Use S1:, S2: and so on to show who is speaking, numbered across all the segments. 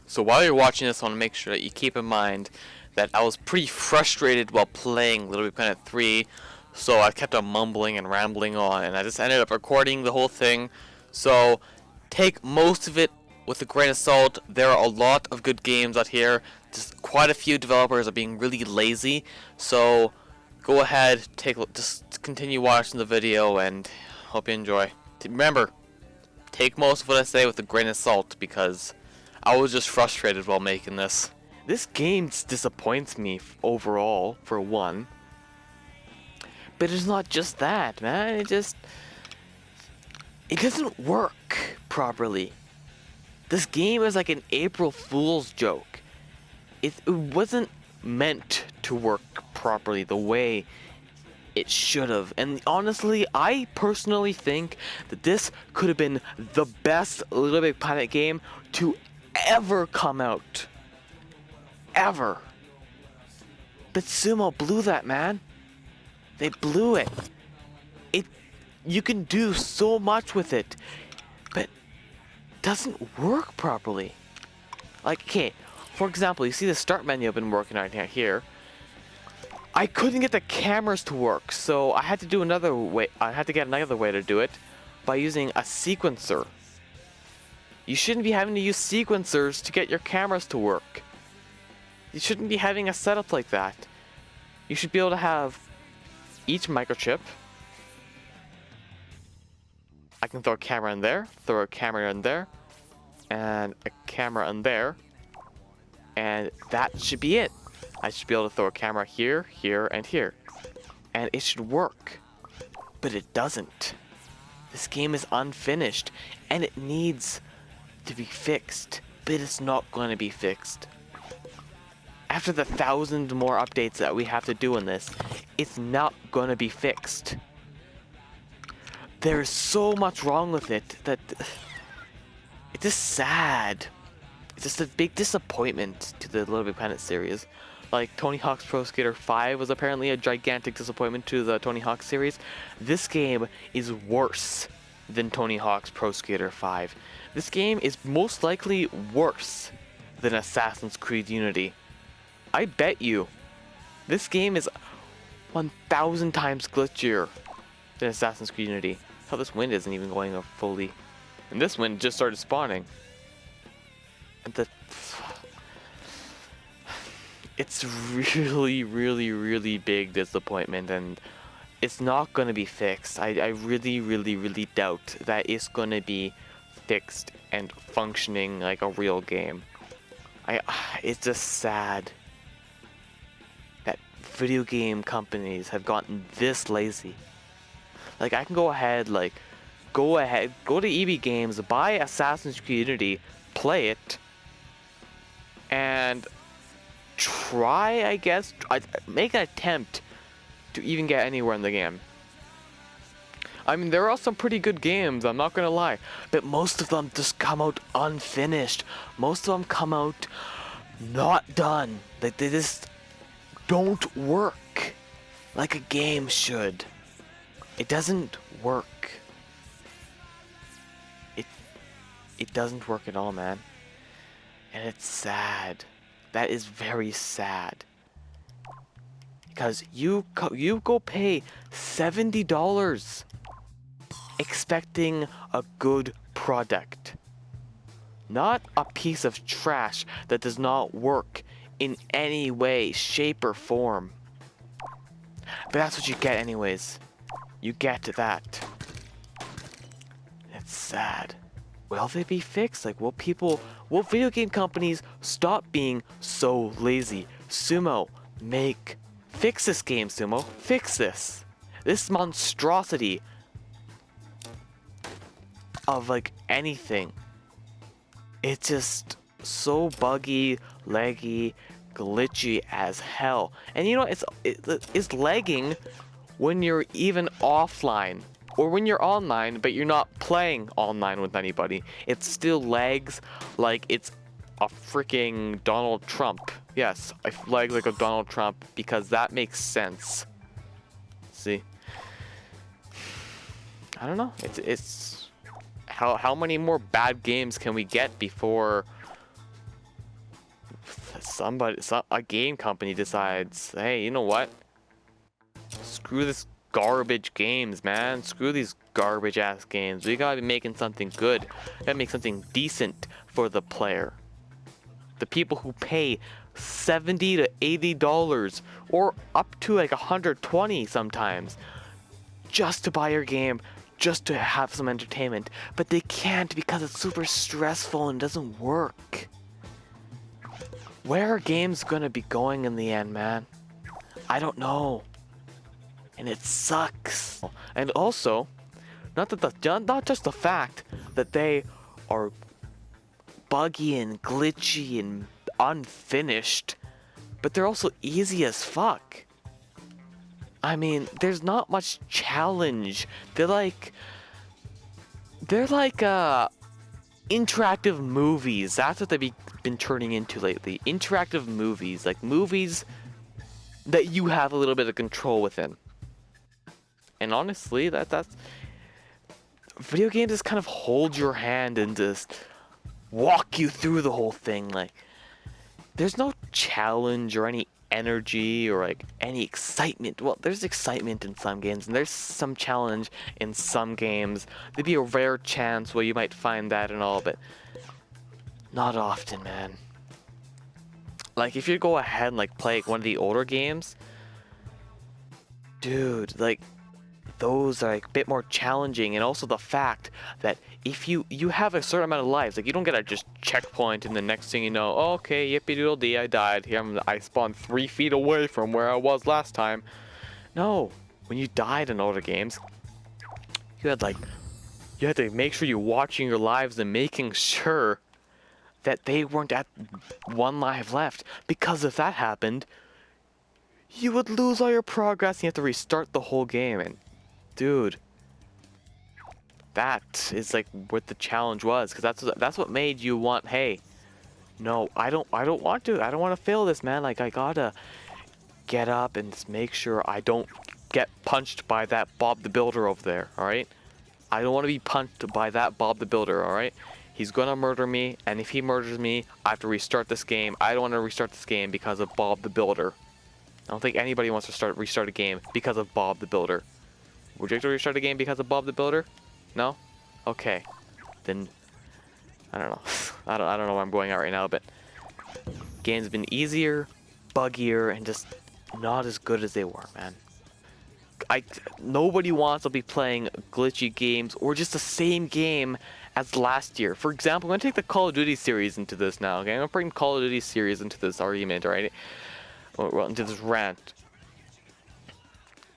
S1: So while you're watching this, I want to make sure that you keep in mind that I was pretty frustrated while playing Little Big Planet 3, so I kept on mumbling and rambling on, and I just ended up recording the whole thing. So take most of it with a grain of salt. There are a lot of good games out here. Just quite a few developers are being really lazy, so go ahead, just continue watching the video, and hope you enjoy. Remember, take most of what I say with a grain of salt, because I was just frustrated while making this. This game disappoints me overall, for one. But it's not just that, man. It doesn't work properly. This game is like an April Fool's joke. It wasn't meant to work properly the way it should have. And honestly, I personally think that this could have been the best Little Big Planet game to ever come out. Ever. But Sumo blew that, man. They blew it. You can do so much with it, but it doesn't work properly. Like, okay, for example, you see the start menu I've been working on here. I couldn't get the cameras to work, so I had to do another way. I had to get another way to do it by using a sequencer. You shouldn't be having to use sequencers to get your cameras to work. You shouldn't be having a setup like that. You should be able to have each microchip. I can throw a camera in there, throw a camera in there, and a camera in there. And that should be it. I should be able to throw a camera here, here, and here. And it should work. But it doesn't. This game is unfinished, and it needs to be fixed, but it's not going to be fixed. After the 1,000 more updates that we have to do in this, it's not going to be fixed. There's so much wrong with it that it's just sad. It's just a big disappointment to the Little Big Planet series. Like Tony Hawk's Pro Skater 5 was apparently a gigantic disappointment to the Tony Hawk series. This game is worse than Tony Hawk's Pro Skater 5. This game is most likely worse than Assassin's Creed Unity. I bet you this game is 1,000 times glitchier than Assassin's Creed Unity. How this wind isn't even going up fully. And this wind just started spawning. And it's really, really, really big disappointment, and it's not going to be fixed. I really, really, really doubt that it's going to be fixed and functioning like a real game. It's just sad that video game companies have gotten this lazy. Like, I can go to EB Games, buy Assassin's Creed Unity, play it, and try, I guess, make an attempt to even get anywhere in the game. I mean, there are some pretty good games, I'm not gonna lie, but most of them just come out unfinished. Most of them come out not done. They just don't work like a game should. It doesn't work. It doesn't work at all, man. And it's sad. That is very sad. Because you go pay $70 expecting a good product. Not a piece of trash that does not work in any way, shape, or form. But that's what you get anyways. You get that. It's sad. Will they be fixed? Like, will video game companies stop being so lazy? Sumo, fix this game, Sumo. Fix this. This monstrosity of, like, anything. It's just so buggy, laggy, glitchy as hell. And you know, it's lagging when you're even offline. Or when you're online, but you're not playing online with anybody. It still lags like it's a freaking Donald Trump. Yes, I lag like a Donald Trump because that makes sense. See? I don't know. It's how many more bad games can we get before a game company decides, hey, you know what? Screw this garbage games, man. Screw these garbage ass games. We gotta be making something good. We gotta make something decent for the player. The people who pay $70 to $80 or up to like $120 sometimes just to buy your game, just to have some entertainment, but they can't because it's super stressful and doesn't work. Where are games gonna be going in the end, man? I don't know. And it sucks. And also, not just the fact that they are buggy and glitchy and unfinished, but they're also easy as fuck. I mean, there's not much challenge. They're like interactive movies. That's what they've been turning into lately. Interactive movies, like movies that you have a little bit of control within. And honestly, that's video games just kind of hold your hand and just walk you through the whole thing. Like, there's no challenge or any energy or like any excitement. Well, there's excitement in some games and there's some challenge in some games. There'd be a rare chance where you might find that and all, but not often, man. Like, if you go ahead and like play one of the older games, dude, like, those are like a bit more challenging. And also the fact that if you have a certain amount of lives, like, you don't get a just checkpoint and the next thing you know, oh, okay, yippee doodle dee, I died. Here I spawned 3 feet away from where I was last time. No, when you died in older games, you had to make sure you're watching your lives and making sure that they weren't at 1 life left, because if that happened, you would lose all your progress and you have to restart the whole game. And dude, that is like what the challenge was, because that's what made you want, hey, no, I don't want to fail this, man. Like, I gotta get up and just make sure I don't get punched by that Bob the Builder over there. All right, I don't want to be punched by that Bob the Builder. All right, he's gonna murder me, and if he murders me, I have to restart this game. I don't want to restart this game because of Bob the Builder. I don't think anybody wants to restart a game because of Bob the Builder. Would you like to restart a game because of Bob the Builder? No? Okay. Then, I don't know. I don't know where I'm going at right now, but games have been easier, buggier, and just not as good as they were, man. Nobody wants to be playing glitchy games or just the same game as last year. For example, I'm going to take the Call of Duty series into this now, okay? I'm going to bring Call of Duty series into this argument, alright? Well, into this rant.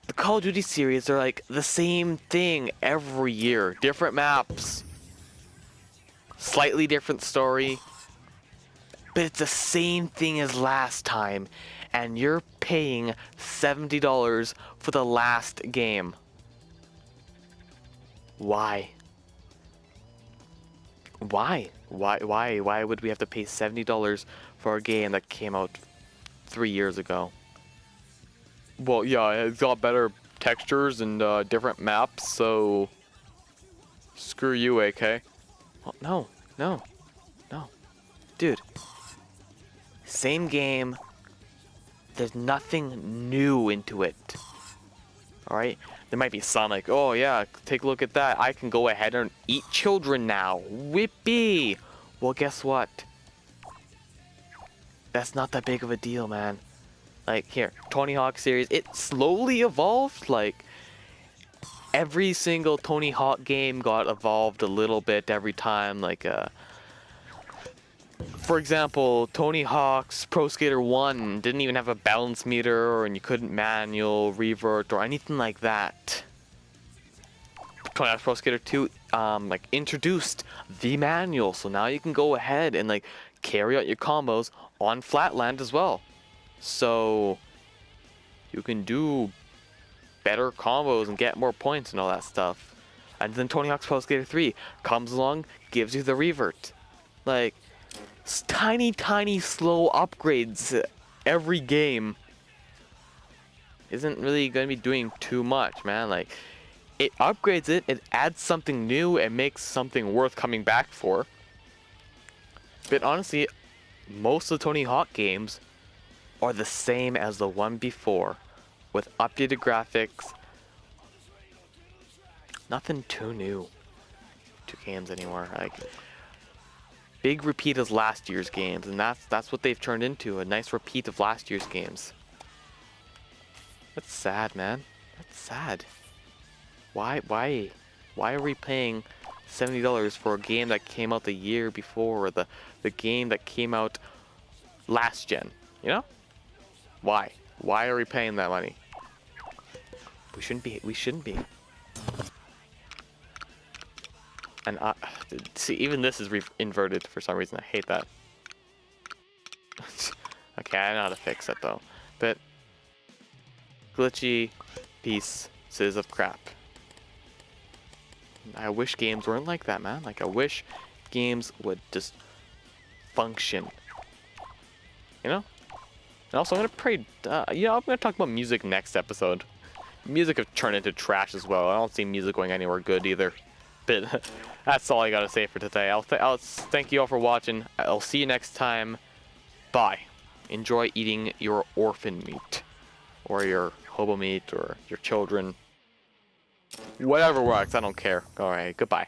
S1: The Call of Duty series are like the same thing every year. Different maps. Slightly different story. But it's the same thing as last time. And you're paying $70 for the last game. Why? Why would we have to pay $70 for a game that came out 3 years ago? Well, yeah, it's got better textures and different maps, so screw you, AK. Well, no. Dude. Same game. There's nothing new into it. Alright? There might be some like, oh yeah, take a look at that. I can go ahead and eat children now. Whippy! Well, guess what? That's not that big of a deal, man. Like, here, Tony Hawk series, it slowly evolved. Like, every single Tony Hawk game got evolved a little bit every time. Like, for example, Tony Hawk's Pro Skater 1 didn't even have a balance meter, and you couldn't manual, revert, or anything like that. Tony Hawk's Pro Skater 2, like, introduced the manual, so now you can go ahead and, like, carry out your combos on Flatland as well. So you can do better combos and get more points and all that stuff. And then Tony Hawk's Pro Skater 3 comes along, gives you the revert. Like, tiny slow upgrades every game isn't really going to be doing too much, man. Like, it upgrades it adds something new, and makes something worth coming back for. But honestly, most of the Tony Hawk games are the same as the one before, with updated graphics. Nothing too new to games anymore. Like, big repeat of last year's games, and that's what they've turned into, a nice repeat of last year's games. That's sad, man. That's sad. Why are we paying $70 for a game that came out the year before, or the game that came out last gen? You know? Why? Why are we paying that money? We shouldn't be. We shouldn't be. And see, even this is inverted for some reason. I hate that. Okay, I know how to fix it though. But glitchy pieces of crap. I wish games weren't like that, man. Like, I wish games would just function. You know? And also, I'm gonna pray. I'm gonna talk about music next episode. Music have turned into trash as well. I don't see music going anywhere good either. But that's all I gotta say for today. I'll thank you all for watching. I'll see you next time. Bye. Enjoy eating your orphan meat, or your hobo meat, or your children. Whatever works. I don't care. All right. Goodbye.